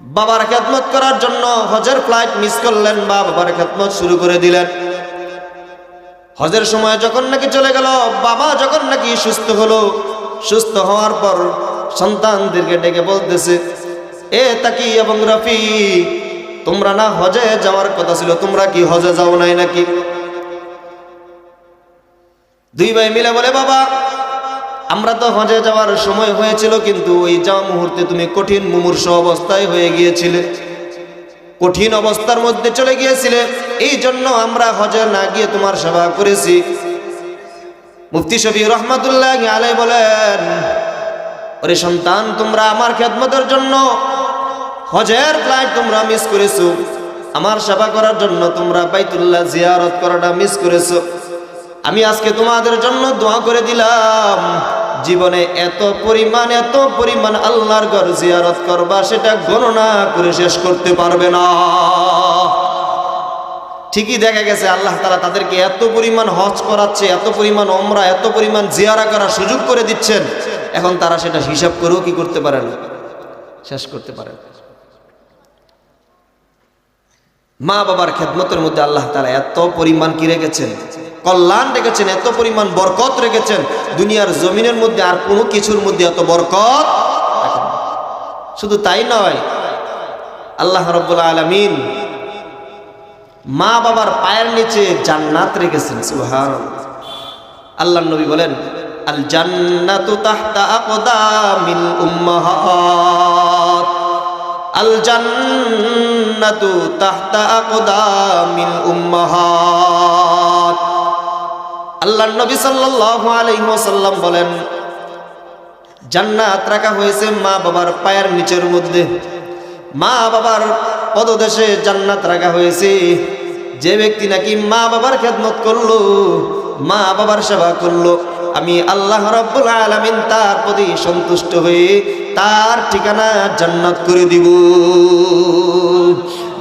বাবার খেদমত করার জন্য হজের ফ্লাইট মিস করলেন, বাবার খেদমত শুরু করে দিলেন। হজের সময় যখন নাকি চলে গেল, বাবা যখন নাকি সুস্থ হলো, সুস্থ হওয়ার পর সন্তানদেরকে ডেকে বলতেছে, এ তাকি এবং রফি, তোমরা না হজে যাওয়ার কথা ছিল, তোমরা কি হজে যাও নাই নাকি? দুই ভাই মিলে বলে, বাবা আমরা তো হজে যাওয়ার সময় হয়েছিল, কিন্তু ওই যাওয়া মুহূর্তে তুমি কঠিন মুমূর্ষু অবস্থায় হয়ে গিয়েছিলে, কঠিন অবস্থার মধ্যে চলে গিয়েছিলে, এই জন্য আমরা হজে না গিয়ে তোমার সেবা করেছি। মুফতি শফি রহমাতুল্লাহ আলাইহি বলেন, ওরে সন্তান, তোমরা আমার খেদমতের জন্য হজের ফ্লাইট তোমরা মিস করেছো, আমার সেবা করার জন্য তোমরা বাইতুল্লাহ জিয়ারত করাটা মিস করেছো। আমি আজকে তোমাদের জন্য দোয়া করে দিলাম, জীবনে এত পরিমাণ আল্লাহর ঘর জিয়ারত করবা, সেটা গণনা করে শেষ করতে পারবে না। ঠিকই দেখা গেছে আল্লাহ তাআলা তাদেরকে এত পরিমাণ হজ করাচ্ছে, এত পরিমাণ ওমরা, এত পরিমাণ জিয়ারা করার সুযোগ করে দিচ্ছেন, এখন তারা সেটা হিসাব করেও কি করতে পারে না, শেষ করতে পারে না। মা বাবার খেদমতের মধ্যে আল্লাহ তাআলা এত পরিমাণ কি রেখেছেন, কল্যাণ রেখেছেন, এত পরিমাণ বরকত রেখেছেন, দুনিয়ার জমিনের মধ্যে আর কোনো কিছুর মধ্যে এত বরকত রাখেন। শুধু তাই নয়, আল্লাহ রাব্বুল আলামিন মা বাবার পায়ের নিচে জান্নাত রেখেছেন। সুবহানাল্লাহ। আল্লাহর নবী বলেন, আল জান্নাতু তাহতা আকদামিল উম্মাহাত, আল জান্নাতু তাহতা আকদামিল উম্মাহাত। আল্লাহর নবী সাল্লাল্লাহু আলাইহি ওয়াসাল্লাম বলেন, জান্নাত রাখা হয়েছে মা বাবার পায়ের নিচের মধ্যে, মা বাবার পদদেশে জান্নাত রাখা হয়েছে। যে ব্যক্তি নাকি মা বাবার খেদমত করলো, মা বাবার সেবা করলো, আমি আল্লাহ রাব্বুল আলামিন তার প্রতি সন্তুষ্ট হয়ে তার ঠিকানা জান্নাত করে দিব।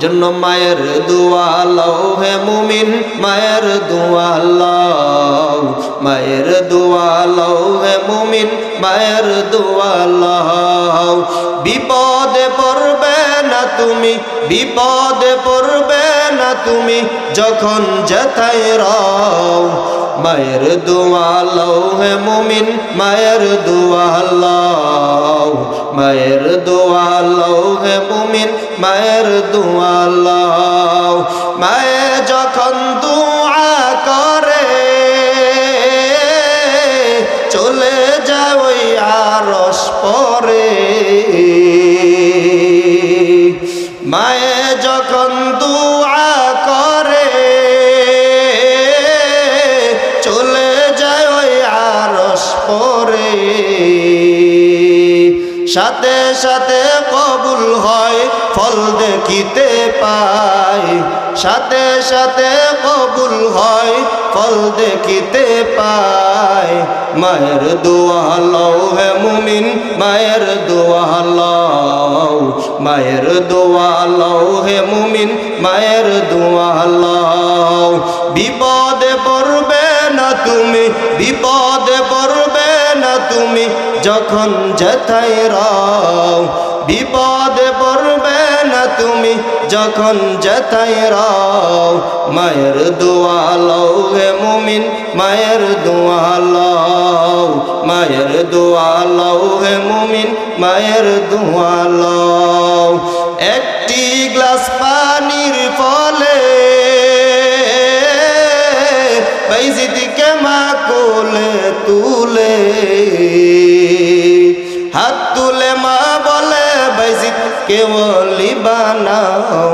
জন্য মায়ের দোয়া লও হে মুমিন, মায়ের দোয়া লও, মায়ের দোয়া লও হে মুমিন, মায়ের দোয়া লও। বিপদে পড়বে না তুমি, বিপদে পড়বে না তুমি, যখন যেথায় রও, মায়ের দোয়া লও হে মুমিন, মায়ের দোয়া লও, মায়ের দোয়া লও হে মুমিন, মায়ের দোয়া লও। মায়ে যখন দোয়া করে চলে যায় ওই আরশ পরে, মায়ে যখন দোয়া করে চলে যায় ওই আরশ পরে, সাথে সাথে কবুল হয় ফল দেখিতে পাই, সাথে সাথে কবুল হয় ফল দেখিতে পাই। মায়ের দোয়া লও হে মুমিন, মায়ের দোয়া লও, মায়ের দোয়া লও হে মুমিন, মায়ের দোয়া লও। বিপদে পড়বে না তুমি, বিপদে পড়বে না তুমি, যখন যেথায় রও, বিপদে পড়বে না তুমি, যখন যেথায় রও। মায়ের দোয়া লও হে মুমিন, মায়ের দোয়া লও, মায়ের দোয়া লও হে মুমিন, মায়ের দোয়া লও। একটি গ্লাস পানির ফলে বাইজিদকে মা কোলে তুলে, হাত তুলে মা বলে বাইজিদ কে ওলি বানাও,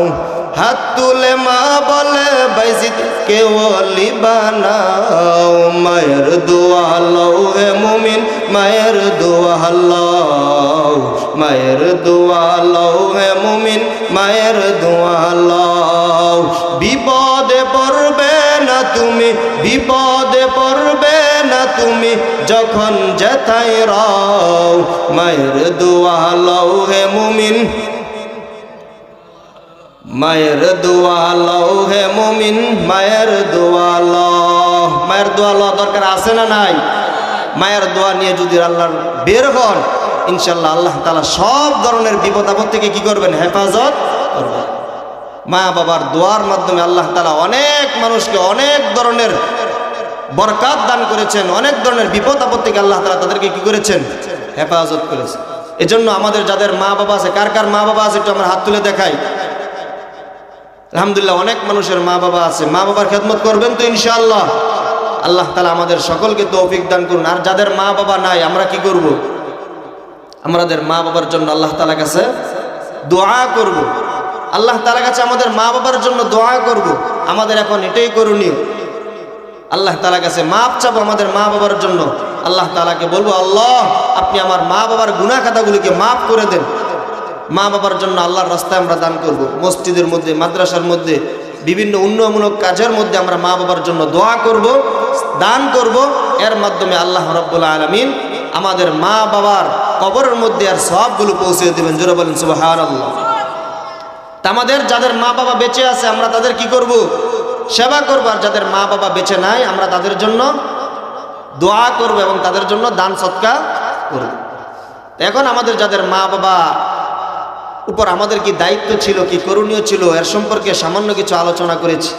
হাত তুলে মা বলে বাইজিদ কে ওলি বানাও। মায়ের দোয়া লও হে মুমিন, মায়ের দোয়া লও, মায়ের দোয়া লও হে মুমিন, মায়ের দোয়া লও। বিপদে পড়বে না তুমি, বিপদে পড়বে না তুমি, যখন যেথায় রও। মায়ের দোয়া লও হে মুমিন, মায়ের দোয়া লও হে মুমিন, মায়ের দোয়া লও। মায়ের দোয়া লওয়া দরকার আছে না নাই? মায়ের দোয়া নিয়ে যদি আল্লাহর বের হন, ইনশাআল্লাহ আল্লাহ তাআলা সব ধরনের বিপদ আপদ থেকে কি করবেন? হেফাজত করবেন। মা বাবার দোয়ার মাধ্যমে আল্লাহ তাআলা অনেক মানুষকে অনেক ধরনের বরকত দান করেছেন, অনেক ধরনের বিপদ আপদ থেকে আল্লাহ তাআলা তাদেরকে কি করেছেন? হেফাজত করেছেন। এজন্য আমাদের যাদের মা বাবা আছে, কার কার মা বাবা আছে একটু আমরা হাত তুলে দেখাই। আলহামদুলিল্লাহ অনেক মানুষের মা বাবা আছে। মা বাবার খেদমত করবেন তো ইনশাআল্লাহ। আল্লাহ তাআলা আমাদের সকলকে তৌফিক দান করুন। আর যাদের মা বাবা নাই আমরা কি করব? আমাদের মা বাবার জন্য আল্লাহ তাআলার কাছে দোয়া করব। আল্লাহ তাআলার কাছে আমাদের মা বাবার জন্য দোয়া করব। আমাদের এখন এটাই করণীয়। আল্লাহ তাআলার কাছে মাপ চাবো আমাদের মা বাবার জন্য। আল্লাহ তাআলাকে বলবো, আল্লাহ আপনি আমার মা বাবার গুনাহ খাতাগুলিকে মাফ করে দেন। মা বাবার জন্য আল্লাহর রাস্তায় আমরা দান করব। মসজিদের মধ্যে, মাদ্রাসার মধ্যে, বিভিন্ন উন্নয়নমূলক কাজের মধ্যে আমরা মা বাবার জন্য দোয়া করব, দান করব। এর মাধ্যমে আল্লাহ রাব্বুল আলামিন আমাদের মা বাবার কবরের মধ্যে আর সওয়াবগুলো পৌঁছে দেবেন। জোরে বলেন সুবহানাল্লাহ। তা আমাদের যাদের মা বাবা বেঁচে আছে আমরা তাদের কি করব? সেবা করব। আর যাদের মা বাবা বেঁচে নাই আমরা তাদের জন্য দোয়া করব এবং তাদের জন্য দান সদকা করব। এখন আমাদের যাদের মা বাবা উপর আমাদের কি দায়িত্ব ছিল, কি করণীয় ছিল, এর সম্পর্কে সামান্য কিছু আলোচনা করেছি।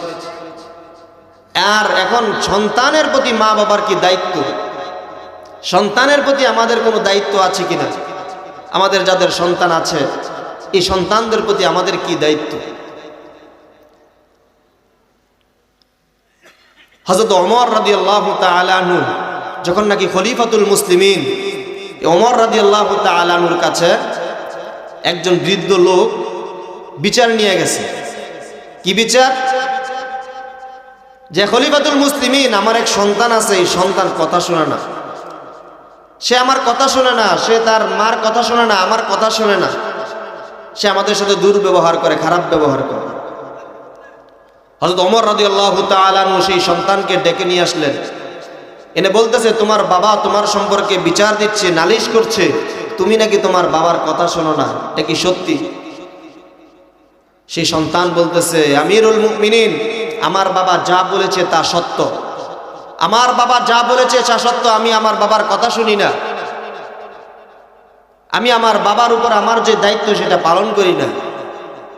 আর এখন সন্তানের প্রতি মা বাবার কি দায়িত্ব, সন্তানের প্রতি আমাদের কোনো দায়িত্ব আছে কিনা, আমাদের যাদের সন্তান আছে এই সন্তানদের প্রতি আমাদের কি দায়িত্ব। হযরত ওমর রাদিয়াল্লাহু তাআলা আনহু যখন নাকি খলিফাতুল মুসলিমিন, ওমর রাদিয়াল্লাহু তাআলা আনহুর কাছে একজন বৃদ্ধ লোক বিচার নিয়ে গেছে। কি বিচার? যে খলিফাতুল মুসলিমিন, আমার এক সন্তান আছে, এই সন্তান কথা শোনে না, সে আমার কথা শোনে না, সে তার মার কথা শোনে না, আমার কথা শোনে না, সে আমাদের সাথে দুর্ব্যবহার করে, খারাপ ব্যবহার করে। হযরত ওমর রাদিয়াল্লাহু তাআলা আনহু সেই সন্তানকে ডেকে নিয়ে আসলেন, এনে বলতেছে, তোমার বাবা তোমার সম্পর্কে বিচার দিচ্ছে, নালিশ করছে, তুমি নাকি তোমার বাবার কথা শোনো না, এটা কি সত্যি? সেই সন্তান বলতেছে, আমিরুল মুমিনিন, আমার বাবা যা বলেছে তা সত্য, আমার বাবা যা বলেছে তা সত্য, আমি আমার বাবার কথা শুনি না, আমি আমার বাবার উপর আমার যে দায়িত্ব সেটা পালন করি না।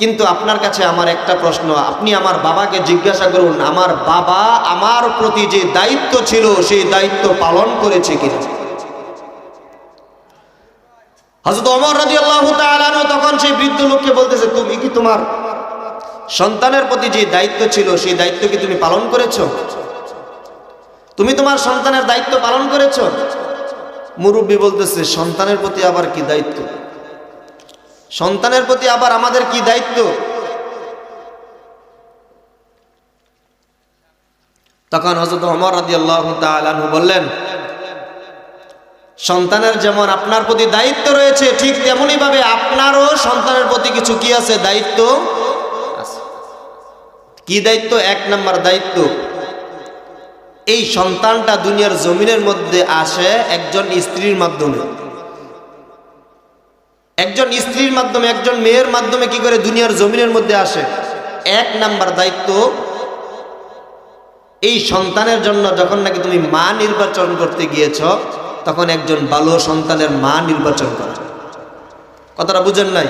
কিন্তু আপনার কাছে আমার একটা প্রশ্ন, আপনি আমার বাবাকে জিজ্ঞাসা করুন আমার বাবা আমার প্রতি যে দায়িত্ব ছিল সেই দায়িত্ব পালন করেছে কিনা। হযরত ওমর রাদিয়াল্লাহু তাআলা আনহু তখন সেই বৃদ্ধ লোককে বলতেছে, তুমি কি তোমার সন্তানের প্রতি যে দায়িত্ব ছিল সেই দায়িত্ব কি তুমি পালন করেছো? তুমি তোমার সন্তানের দায়িত্ব পালন করেছো? মুরব্বী বলতেছে, সন্তানের প্রতি আবার কি দায়িত্ব? সন্তানের প্রতি আবার আমাদের কি দায়িত্ব? তখন হযরত ওমর রাদিয়াল্লাহু তাআলা আনহু বললেন, সন্তানের যেমন আপনার প্রতি দায়িত্ব রয়েছে ঠিক তেমনি ভাবে আপনারও সন্তানের প্রতি কিছু কি আছে? দায়িত্ব আছে। কি দায়িত্ব? এক নাম্বার দায়িত্ব, এই সন্তানটা দুনিয়ার জমিনের মধ্যে আসে একজন স্ত্রীর মাধ্যমে, একজন স্ত্রীর মাধ্যমে, একজন মেয়ের মাধ্যমে কি করে দুনিয়ার জমিনের মধ্যে আসে। এক নাম্বার দায়িত্ব, এই সন্তানের জন্য যখন নাকি তুমি মা নির্বাচন করতে গিয়েছ তখন একজন ভালো সন্তানের মা নির্বাচন করো। কথাটা বুঝেন নাই?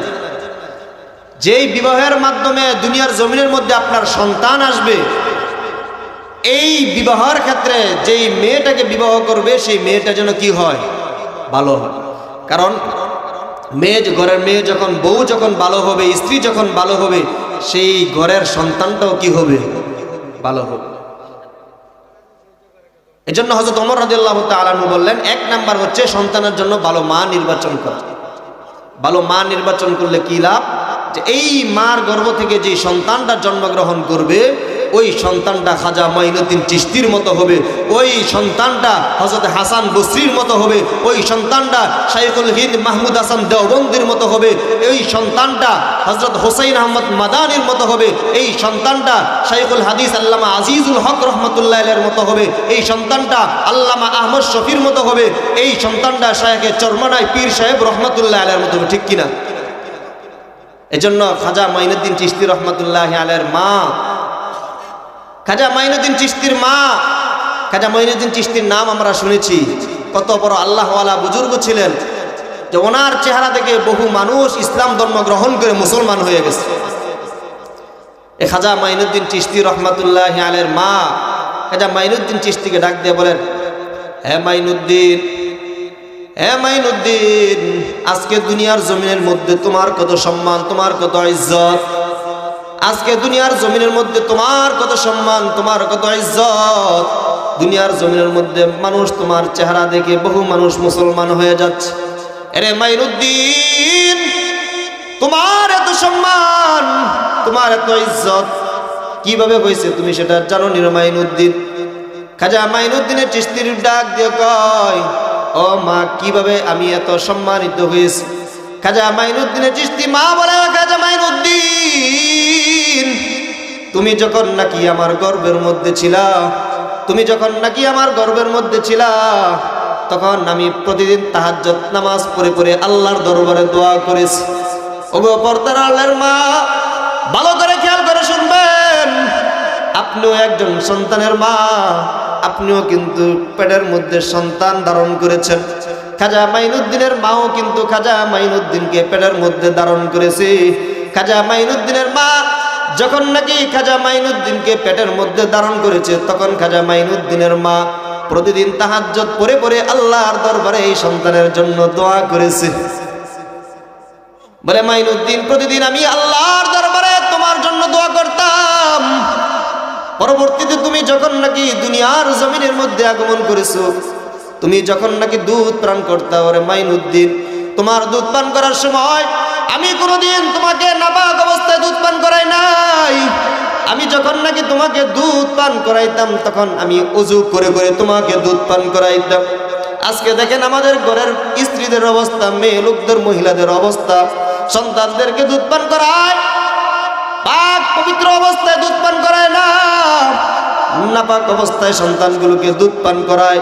যেই বিবাহের মাধ্যমে দুনিয়ার জমিনের মধ্যে আপনার সন্তান আসবে, এই বিবাহের ক্ষেত্রে যেই মেয়েটাকে বিবাহ করবে সেই মেয়েটা যেন কি হয়? ভালো হয়। কারণ ঘরের মেয়ে যখন, বউ যখন ভালো হবে, স্ত্রী যখন ভালো হবে, সেই ঘরের সন্তানটাও কি হবে? ভালো হবে। এজন্য হযরত ওমর রাদিয়াল্লাহু তাআলা আনহু বললেন, এক নাম্বার হচ্ছে সন্তানের জন্য ভালো মা নির্বাচন করা। ভালো মা নির্বাচন করলে কি লাভ? যে এই মার গর্ভ থেকে যে সন্তানটা জন্মগ্রহণ করবে ওই সন্তানটা খাজা মাইনুদ্দিন চিশতির মতো হবে, ওই সন্তানটা হযরত হাসান বসরির মতো হবে, ওই সন্তানটা শাইখুল হিন্দ মাহমুদ হাসান দেওবন্দির মতো হবে, এই সন্তানটা হযরত হোসেন আহমদ মাদানির মতো হবে, এই সন্তানটা শাইখুল হাদিস আল্লামা আজিজুল হক রহমতুল্লাহ আলাইহির মতো হবে, এই সন্তানটা আল্লামা আহমদ শফির মতো হবে, এই সন্তানটা শায়েখে চরমনাই পীর সাহেব রহমতুল্লাহ আলাইহির মতো হবে। ঠিক কিনা? এজন্য খাজা মাইনুদ্দিন চিশতি রহমতুল্লাহ আলাইহির মা, খাজা মাইনুদ্দিন চিশতির মা, খাজা মাইনুদ্দিন চিশতির নাম আমরা শুনেছি, কত বড় আল্লাহওয়ালা বুজুর্গ ছিলেন। যে ওনার চেহারা দেখে বহু মানুষ ইসলাম ধর্ম গ্রহণ করে মুসলমান হয়ে গেছে। এ খাজা মাইনুদ্দিন চিশতি রহমাতুল্লাহি আলাইহির মা খাজা মাইনুদ্দিন চিশতিকে ডাক দিয়ে বলেন, হে মাইনুদ্দিন, হে মাইনুদ্দিন, আজকে দুনিয়ার জমিনের মধ্যে তোমার কত সম্মান, তোমার কত ইজ্জত। আজকে দুনিয়ার জমিনের মধ্যে তোমার কত সম্মান, তোমার কত ইজ্জত। দুনিয়ার জমিনের মধ্যে মানুষ তোমার চেহারা দেখে বহু মানুষ মুসলমান হয়ে যাচ্ছে। আরে মাইনুদ্দিন, তোমার এত সম্মান, তোমার এত ইজ্জত কিভাবে হয়েছে তুমি সেটা জানো নি মাইনুদ্দিন? খাজা মাইনুদ্দিনের চিশতির ডাক দিয়ে কয়, ও মা, কিভাবে আমি এত সম্মানিত হয়েছি? খাজা মাইনুদ্দিনের চিশতি মা বলে, খাজা মাইনুদ্দিন, তুমি যখন নাকি আমার গর্ভের মধ্যে ছিলা, তুমি যখন নাকি আমার গর্ভের মধ্যে ছিলা, তখন আমি প্রতিদিন তাহাজ্জুদ নামাজ পড়ে পড়ে আল্লাহর দরবারে দোয়া করেছি। ওগো পর্দার আল্লাহর মা, ভালো করে খেয়াল করে শুনবেন, আপনিও একজন সন্তানের মা, আপনিও কিন্তু পেটের মধ্যে সন্তান ধারণ করেছেন। খাজা মাইনুদ্দিনের মাও কিন্তু খাজা মাইনুদ্দিনকে পেটের মধ্যে ধারণ করেছে। খাজা মাইনুদ্দিনের মা যখন নাকি খাজা মাইনুদ্দিনকে পেটের মধ্যে ধারণ করেছে, তখন খাজা মাইনুদ্দিনের মা প্রতিদিন তাহাজ্জুদ পড়ে পড়ে আল্লাহর দরবারে এই সন্তানের জন্য দোয়া করেছে। বলে, মাইনুদ্দিন, প্রতিদিন আমি আল্লাহর দরবারে তোমার জন্য দোয়া করতাম। পরবর্তীতে তুমি যখন নাকি দুনিয়ার জমিনের মধ্যে আগমন করেছো, তুমি যখন নাকি দুধ পান করতে, ওরে মাইনুদ্দিন, তোমার দুধ পান করার সময় আমি কোনোদিন তোমাকে নাপাক অবস্থায় দুধ পান করাই নাই। আমি যখন নাকি তোমাকে দুধ পান করাইতাম, তখন আমি ওযু করে করে তোমাকে দুধ পান করাইতাম। আজকে দেখেন আমাদের ঘরের স্ত্রীদের অবস্থা, মেয়ে লোকদের, মহিলাদের অবস্থা, সন্তানদেরকে দুধ পান করায়, পাক পবিত্র অবস্থায় দুধ পান করায় না, নাপাক অবস্থায় সন্তানগুলোকে দুধ পান করায়।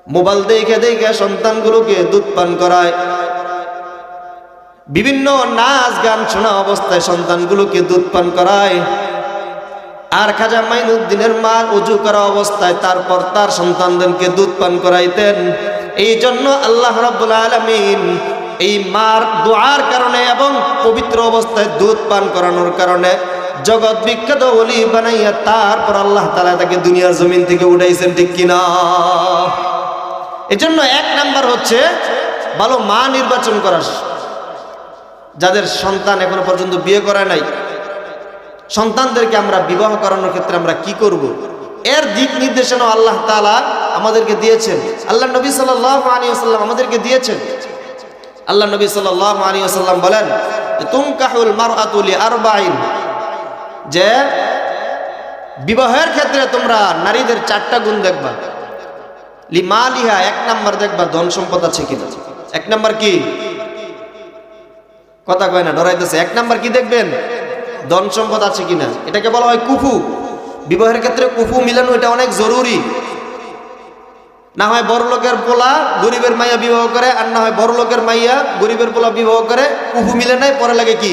মোবাইল দেখে দেখে সন্তানগুলোকে দুধ পান করায়। বিভিন্ন নাচ গান শোনা অবস্থায় সন্তানগুলোকে দুধ পান করায়। আর খাজা মাইনুদ্দিনের মা ওযু করা অবস্থায় তারপর তার সন্তানদেরকে দুধ পান করাইতেন। এই জন্য আল্লাহ রাব্বুল আলামিন এই মার দোয়ার কারণে এবং পবিত্র অবস্থায় দুধ পান করানোর কারণে জগৎ বিখ্যাত ওলি বানাইয়া তারপর আল্লাহ তাআলা তাকে দুনিয়ার জমিন থেকে উঠাইছেন, ঠিক কিনা? এজন্য এক নাম্বার হচ্ছে ভালো মা নির্বাচন করা। যাদের সন্তান এখনো পর্যন্ত বিয়ে করায় নাই, সন্তানদেরকে আমরা বিবাহ করানোর ক্ষেত্রে আমরা কি করব, এর দিক নির্দেশনা আল্লাহ তাআলা আমাদেরকে দিয়েছেন। আল্লাহ নবী সাল্লাল্লাহু আলাইহি ওয়াসাল্লাম আমাদেরকে দিয়েছেন। আল্লাহ নবী সাল্লাল্লাহু আলাইহি ওয়াসাল্লাম বলেন, তুনকাহুল মারআতু লিআরবাইন, যে বিবাহের ক্ষেত্রে তোমরা নারীদের 4টা গুণ দেখবা। লিমালিহা, এক নাম্বার দেখবা ধন সম্পদ আছে কিনা। এক নাম্বার কি? কথা কয় না, ডরাইতেছে। এক নাম্বার কি দেখবেন? ধন সম্পদ আছে কিনা। এটাকে বলা হয় কুফু। বিবাহের ক্ষেত্রে কুফু মিলানো এটা অনেক জরুরি। না হয় বড় লোকের পোলা গরিবের মাইয়া বিবাহ করে, আর না হয় বড় লোকের মাইয়া গরিবের পোলা বিবাহ করে, কুফু মিলে নাই, পরে লাগে কি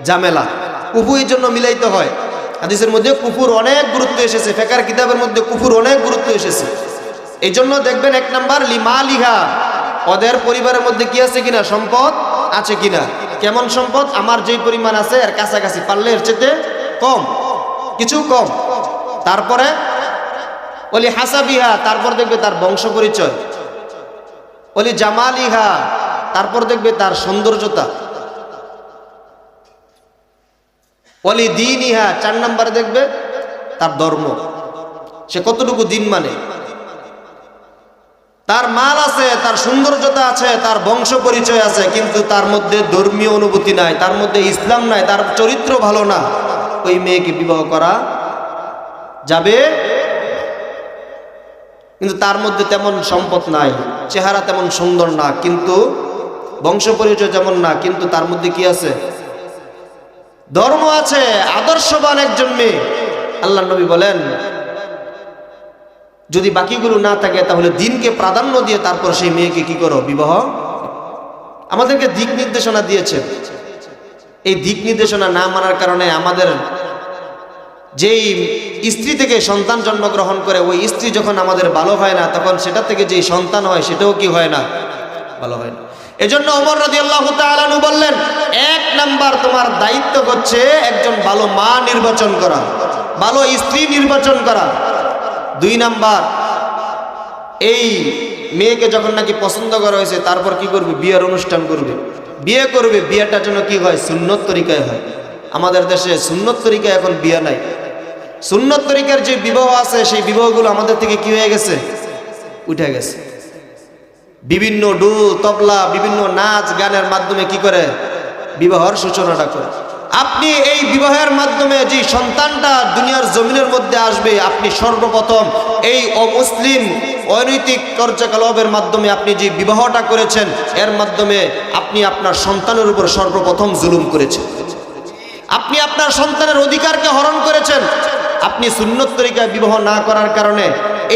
ঝামেলা। কুফু এই জন্য মিলাইতে হয়। হাদিসের মধ্যে কুফুর অনেক গুরুত্ব এসেছে, ফিকহের কিতাবের মধ্যে কুফুর অনেক গুরুত্ব এসেছে। এই জন্য দেখবেন এক নাম্বার লিমালিহা, ওদের পরিবারের মধ্যে কি আছে কিনা, সম্পদ আছে কিনা। কেমন সম্পদ? আমার যেই পরিমাণ আছে এর কাছাকাছি, পারলে এর চেয়ে কম, কিছু কম। তারপরে ওলি হাসাবিহা, তারপর দেখবে তার বংশ পরিচয়। ওলি জামালিহা, তারপর দেখবে তার সৌন্দর্যতা। ওলি দীনিহা, 4 নম্বরে দেখবে তার ধর্ম, সে কতটুকু দিন মানে। তার মাল আছে, তার সৌন্দর্যতা আছে, তার বংশ পরিচয় আছে, কিন্তু তার মধ্যে ধর্মীয় অনুভূতি নাই, তার মধ্যে ইসলাম নাই, তার চরিত্র ভালো না, ওই মেয়েকে বিবাহ করা যাবে। কিন্তু তার মধ্যে তেমন সম্পদ নাই, চেহারা তেমন সুন্দর না, কিন্তু বংশ পরিচয় যেমন না, কিন্তু তার মধ্যে কি আছে? ধর্ম আছে, আদর্শবান একজন মেয়ে। আল্লাহ নবী বলেন, যদি বাকিগুলো না থাকে তাহলে দিনকে প্রাধান্য দিয়ে তারপর সেই মেয়েকে কি করো, বিবাহ। আমাদেরকে দিক নির্দেশনা দিয়েছে। এই দিক নির্দেশনা না মানার কারণে আমাদের যেই স্ত্রী থেকে সন্তান জন্মগ্রহণ করে, ওই স্ত্রী যখন আমাদের ভালো হয় না, তখন সেটা থেকে যেই সন্তান হয় সেটাও কি হয় না, ভালো হয় না। এজন্য ওমর রাদিয়াল্লাহু তাআলা আনহু বললেন, এক নাম্বার তোমার দায়িত্ব হচ্ছে একজন ভালো মা নির্বাচন করা, ভালো স্ত্রী নির্বাচন করা। 2 নাম্বার, এই মেয়েকে যখন নাকি পছন্দ করা হয়েছে তারপর কি করবে? বিয়ের অনুষ্ঠান করবে, বিয়ে করবে। বিয়েটা যেন কি হয়? সুন্নত তরিকায় হয়। আমাদের দেশে সুন্নত তরিকায় এখন বিয়ে নাই। সুন্নত তরিকার যে বিবাহ আছে সেই বিবাহগুলো আমাদের থেকে কি হয়ে গেছে? উঠে গেছে। বিভিন্ন ডোল তবলা বিভিন্ন নাচ গানের মাধ্যমে কি করে? বিবাহের সূচনাটা করে। আপনি এই বিবাহের মাধ্যমে যে সন্তানটা দুনিয়ার জমিনের মধ্যে আসবে, আপনি সর্বপ্রথম এই অমুসলিম অনৈতিক কার্যকলাপের মাধ্যমে আপনি যে বিবাহটা করেছেন, এর মাধ্যমে আপনি আপনার সন্তানের উপর সর্বপ্রথম জুলুম করেছেন। আপনি আপনার সন্তানের অধিকারকে হরণ করেছেন। আপনি সুন্নত তরিকায় বিবাহ না করার কারণে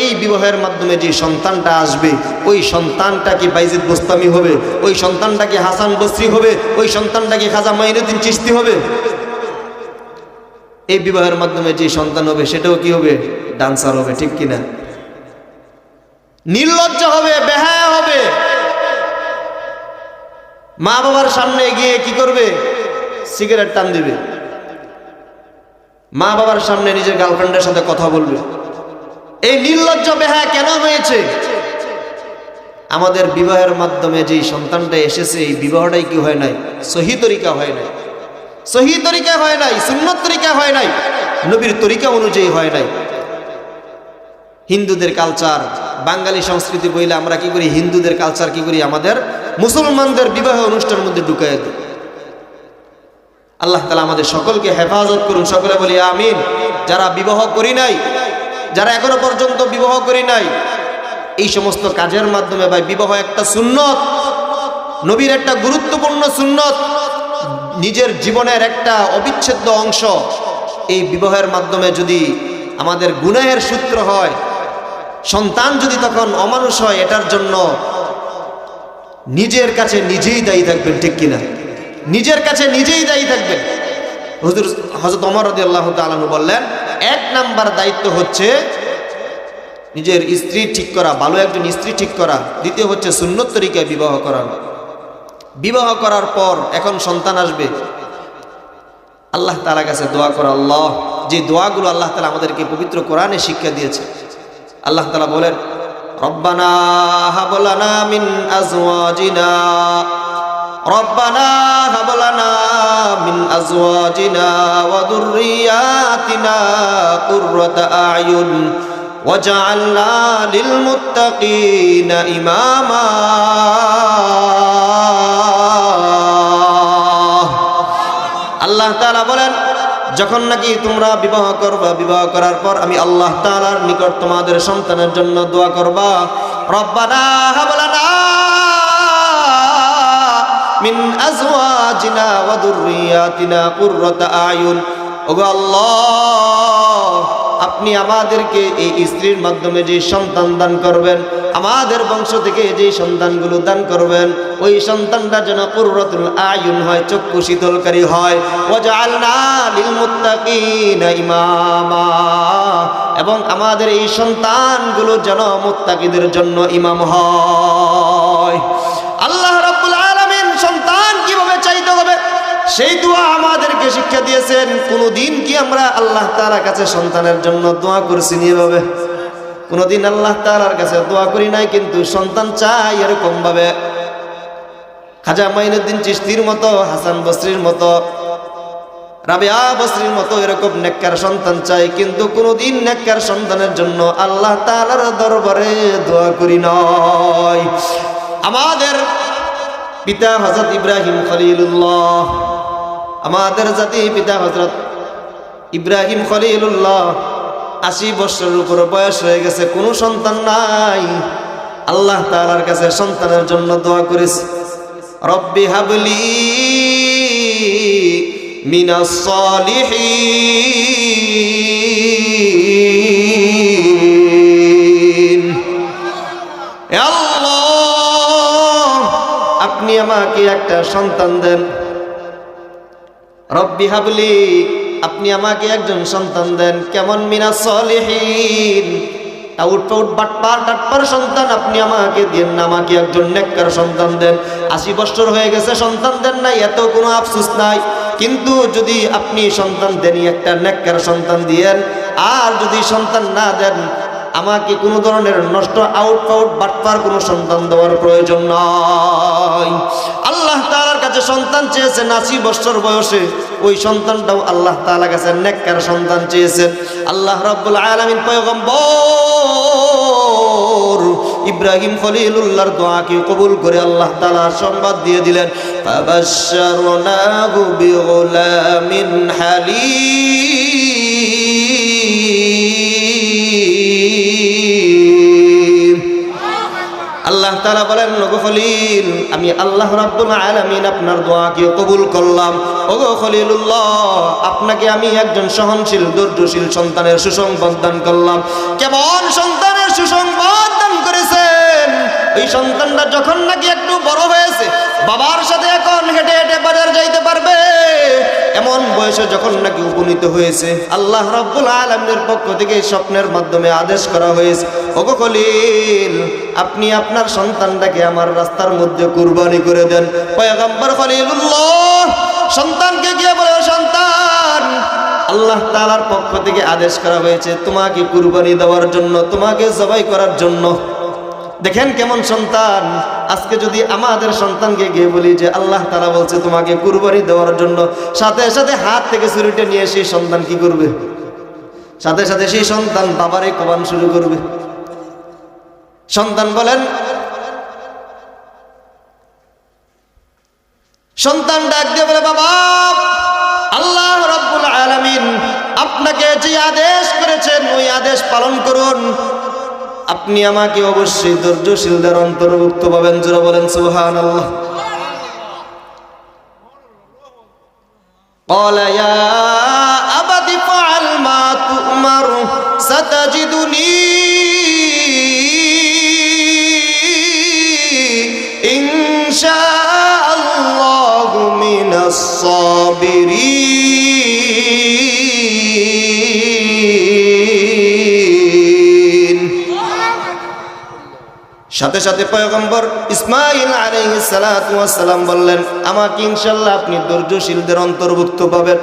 এই বিবাহের মাধ্যমে যে সন্তানটা আসবে, ওই সন্তানটা কি বাইজিদ বোস্তামি হবে? ওই সন্তানটা কি হাসান বসরি হবে? ওই সন্তানটা কি খাজা মাইনুদ্দিন চিশতি হবে? এই বিবাহের মাধ্যমে যে সন্তান হবে সেটাও কি হবে? ডান্সার হবে, ঠিক কিনা? নির্লজ্জ হবে, বেহায়া হবে। মা বাবার সামনে গিয়ে কি করবে? সিগারেট টান দিবে। মা বাবার সামনে নিজের গার্লফ্রেন্ডের সাথে কথা বলবে। এই নির্লজ্জ বেহায়া কেন হয়েছে? আমাদের বিবাহের মাধ্যমে যে সন্তানটা এসেছে, এই বিবাহটাই কি হয় নাই? সহি তরিকা হয় নাই, সহি তরিকা হয় নাই, সুন্নত তরিকা হয় নাই, নবীর তরিকা অনুযায়ী হয় নাই। হিন্দুদের কালচার, বাঙালি সংস্কৃতি বইলে আমরা কি করি? হিন্দুদের কালচার কি করি? আমাদের মুসলমানদের বিবাহ অনুষ্ঠানের মধ্যে ঢুকাই দিই। আল্লাহ তাআলা আমাদের সকলকে হেফাজত করুন, সকলে বলি আমিন। যারা বিবাহ করি নাই, যারা এখনো পর্যন্ত বিবাহ করি নাই, এই সমস্ত কাজের মাধ্যমে ভাই, বিবাহ একটা সুন্নত, নবীর একটা গুরুত্বপূর্ণ সুন্নত, নিজের জীবনের একটা অবিচ্ছেদ্য অংশ। এই বিবাহের মাধ্যমে যদি আমাদের গুনাহের সূত্র হয়, সন্তান যদি তখন অমানুষ হয়, এটার জন্য নিজের কাছে নিজেই দায়ী থাকবেন, ঠিক কিনা? নিজের কাছে নিজেই দায়ী থাকবেন। হযরত ওমর রাদিয়াল্লাহু তাআলা আনহু বললেন, 1 নাম্বার দায়িত্ব হচ্ছে নিজের স্ত্রী ঠিক করা, ভালো একজন স্ত্রী ঠিক করা। দ্বিতীয় হচ্ছে সুন্নত তরিকায় বিবাহ করা। বিবাহ করার পর এখন সন্তান আসবে, আল্লাহ তাআলার কাছে দোয়া করা। আল্লাহ, যে দোয়াগুলো আল্লাহ তাআলা আমাদেরকে পবিত্র কোরআনে শিক্ষা দিয়েছে। আল্লাহ তাআলা বলেন, রব্বানা হাব লানা মিন আজওয়াজিনা, রব্বানা হাব লানা মিন আজওয়াজিনা ওয়া যুররিয়াতিনা কুররাতা আয়ুন ওয়াজআলনা লিল মুত্তাকিনা ইমামা। আল্লাহ তাআলা বলেন, যখন নাকি তোমরা বিবাহ করবা, বিবাহ করার পর আমি আল্লাহ তাআলার নিকট তোমাদের সন্তানের জন্য দোয়া করবা, রব্বানা হাব লানা মিন আজওয়াজিনা ওয়া যুররিয়াতিনা কুররাতা আয়ুন। ওগো আল্লাহ, আপনি আমাদেরকে এই স্ত্রীর মাধ্যমে যে সন্তান দান করবেন, আমাদের বংশ থেকে যে সন্তানগুলো দান করবেন, ওই সন্তানটা যেন কুররাতুল আয়ুন হয়, চক্ষু শীতলকারী হয়। ওয়াজআলনা লিল মুত্তাকিনা ইমামা, এবং আমাদের এই সন্তানগুলো যেন মুত্তাকিদের জন্য ইমাম হয়। আল্লাহ রাব্বুল আলামিন সন্তান কিভাবে চাইতে হবে সেই দোয়া আমাদেরকে শিক্ষা দিয়েছেন। কোনদিন কি আমরা আল্লাহ তাআলার কাছে সন্তানের জন্য দোয়া করছি এভাবে? কোনদিন আল্লাহ তাআলার কাছে দোয়া করি নাই, কিন্তু সন্তান চাই এরকম ভাবে। খাজা মাইনুদ্দিন চিশতির মতো, হাসান বসরির মতো, রাবিয়া বসরির মতো এরকম নেককার সন্তান চাই, কিন্তু কোনদিন নেককার সন্তানের জন্য আল্লাহ তাআলার দরবারে দোয়া করি নাই। আমাদের পিতা হযরত ইব্রাহিম খলিলুল্লাহ, আমাদের জাতি পিতা হযরত ইব্রাহিম খলিলুল্লাহ 80 বছরের উপর বয়স হয়ে গেছে, কোনো সন্তান নাই। আল্লাহ তাআলার কাছে সন্তানের জন্য দোয়া করেছে, রব্বি হাবলি মিনাস সালিহিন। হে আল্লাহ, আপনি আমাকে একটা সন্তান দেন। রব্বি হাবলি, আপনি আমাকে একজন সন্তান দেন। কেমন? মিনাস সালিহিন, আউট পাউট বাটপার টাটপার সন্তান আপনি আমাকে দেন না, আমাকে একজন নেককার সন্তান দেন। 80 বছর হয়ে গেছে সন্তান দেন নাই, এত কোনো আফসোস নাই। কিন্তু যদি আপনি সন্তান দেনই, একটা নেককার সন্তান দিয়েন। আর যদি সন্তান না দেন, আমাকে কোনো ধরনের নষ্ট আউট পাউট বাটপার কোনো সন্তান দেওয়ার প্রয়োজন নয়। আল্লাহ তাআলার কাছে সন্তান চেয়েছেন 80 বছর বয়সে, ওই সন্তানটাও আল্লাহ তাআলার কাছে নেককার সন্তান চেয়েছেন। আল্লাহ রাব্বুল আলামিন পয়গম্বর ইব্রাহিম খলিলুল্লাহর দোয়াকে কবুল করে আল্লাহ তাআলা সংবাদ দিয়ে দিলেন, ফাবাশশারনাহু বিগুলামিন হালিম। আল্লাহ তাআলা বলেন, ওগো খলিল, আমি আল্লাহ রাব্বুল আলামিন আপনার দোয়াকে কবুল করলাম। ওগো খলিলুল্লাহ, আপনাকে আমি একজন সহনশীল ধৈর্যশীল সন্তানের সুসংবাদ দান করলাম। কেমন সন্তানের সুসংবাদ দান করেছেন? ওই সন্তানটা যখন নাকি একটু বড় হয়েছে, বাবার সাথে এখন হেঁটে হেঁটে বাজার যাইতে পারবে, এমন বয়সে যখন নাকি উপনীত হয়েছে, আল্লাহ রাব্বুল আলামিনের পক্ষ থেকে স্বপ্নের মাধ্যমে আদেশ করা হয়েছে, ওগো খলিল, আপনি আপনার সন্তানটাকে আমার রাস্তার মধ্যে কুরবানি করে দেন। পয়গম্বর খলিলুল্লাহ সন্তানকে গিয়ে বলে, সন্তান, আল্লাহ তাআলার পক্ষ থেকে আদেশ করা হয়েছে তোমাকে কুরবানি দেওয়ার জন্য, তোমাকে জবাই করার জন্য। দেখেন কেমন সন্তান। আজকে যদি আমাদের সন্তানকে গিয়ে বলি যে আল্লাহ তাআলা বলছে তোমাকে কুরবানি দেওয়ার জন্য, সাথে সাথে হাত থেকে ছুরিটা নিয়ে সেই সন্তান কি করবে? সাথে সাথে সেই সন্তান বাবারে কোবান শুরু করবে। সন্তান বলেন, সন্তান ডাক দিয়ে বলে, বাবা, আল্লাহ রাব্বুল আলামিন আপনাকে যে আদেশ করেছেন ওই আদেশ পালন করুন। আপনি আমাকে অবশ্যই ধৈর্যশীলদের অন্তর্ভুক্ত পাবেন। জোরে বলেন সুবহানাল্লাহ। قال يا أبت افعل ما تؤمر ستجدني إن شاء الله من الصابرين। সাথে সাথে পয়গম্বর ইসমাঈল আলাইহিস সালাতু ওয়াস সালাম বললেন, আমাকে ইনশাআল্লাহ আপনি ধৈর্যশীলদের অন্তর্ভুক্ত পাবেন।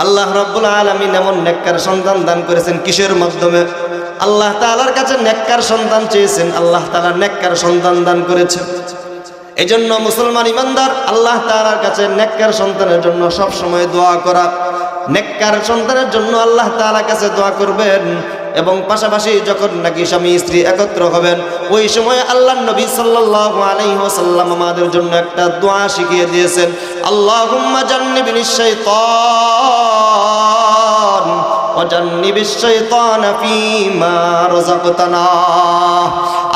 আল্লাহ রাব্বুল আলামিন এমন নেককার সন্তান দান করেছেন কিসের মাধ্যমে? আল্লাহ তাআলার কাছে নেককার সন্তান চেয়েছেন, আল্লাহ তাআলা নেককার সন্তান দান করেছেন। এজন্য মুসলমান ইমানদার আল্লাহ তাআলার কাছে নেককার সন্তানের জন্য সব সময় দোয়া করা। নেককার সন্তানের জন্য আল্লাহ তাআলার কাছে দোয়া করবেন। এবং পাশাপাশি যখন নাকি স্বামী স্ত্রী একত্র হবেন, ওই সময় আল্লাহর নবী সাল্লাল্লাহু আলাইহি ওয়াসাল্লাম আমাদের জন্য একটা দোয়া শিখিয়ে দিয়েছেন, আল্লাহুম্মা জান্নিবিনিশ শাইতান ওয়া জান্নিবিশ শাইতানা ফীমা রাযাকতানা।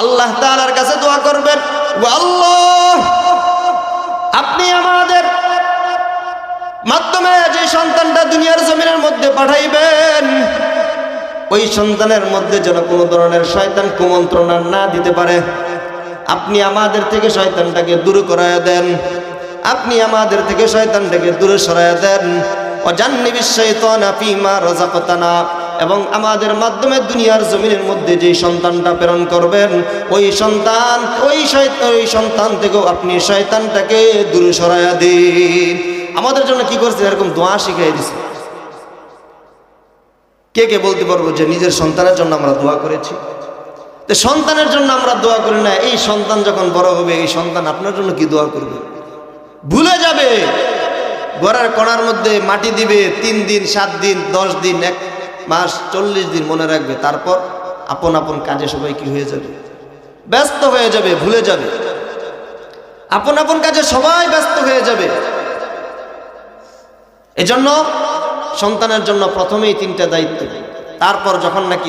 আল্লাহ তাআলার কাছে দোয়া করবেন, ও আল্লাহ, আপনি আমাদের মাধ্যমে যে সন্তানটা দুনিয়ার জমিনের মধ্যে পাঠাইবেন, ওই সন্তানের মধ্যে যেন কোনো ধরনের শয়তান কুমন্ত্রণা না দিতে পারে। আপনি আমাদের থেকে শয়তানটাকে দূর করায়া দেন, আপনি আমাদের থেকে শয়তানটাকে দূরে সরায়া দেন। ওয়াজান্নিবিশ শাইতানা ফীমা রাযাকতানা, এবং আমাদের মাধ্যমে দুনিয়ার জমিনের মধ্যে যে সন্তানটা প্রেরণ করবেন, ওই সন্তান থেকেও আপনি শয়তানটাকে দূরে সরায়া দিন। আমাদের জন্য কি করছে? এরকম দোয়া শিখিয়ে দিয়েছে। কে কে বলতে পারবো যে নিজের সন্তানের জন্য আমরা দোয়া করেছি? তো সন্তানের জন্য আমরা দোয়া করি না, এই সন্তান যখন বড় হবে এই সন্তান আপনার জন্য কি দোয়া করবে? ভুলে যাবে। ঘরের কোণার মধ্যে মাটি দিবে 3 দিন, 7 দিন, 10 দিন, 1 মাস, 40 দিন মনে রাখবে। তারপর আপন আপন কাজে সবাই কি হয়ে যাবে? ব্যস্ত হয়ে যাবে, ভুলে যাবে। আপন আপন কাজে সবাই ব্যস্ত হয়ে যাবে। এজন্য সন্তানের জন্য প্রথমেই 3টা দায়িত্ব, তারপর যখন নাকি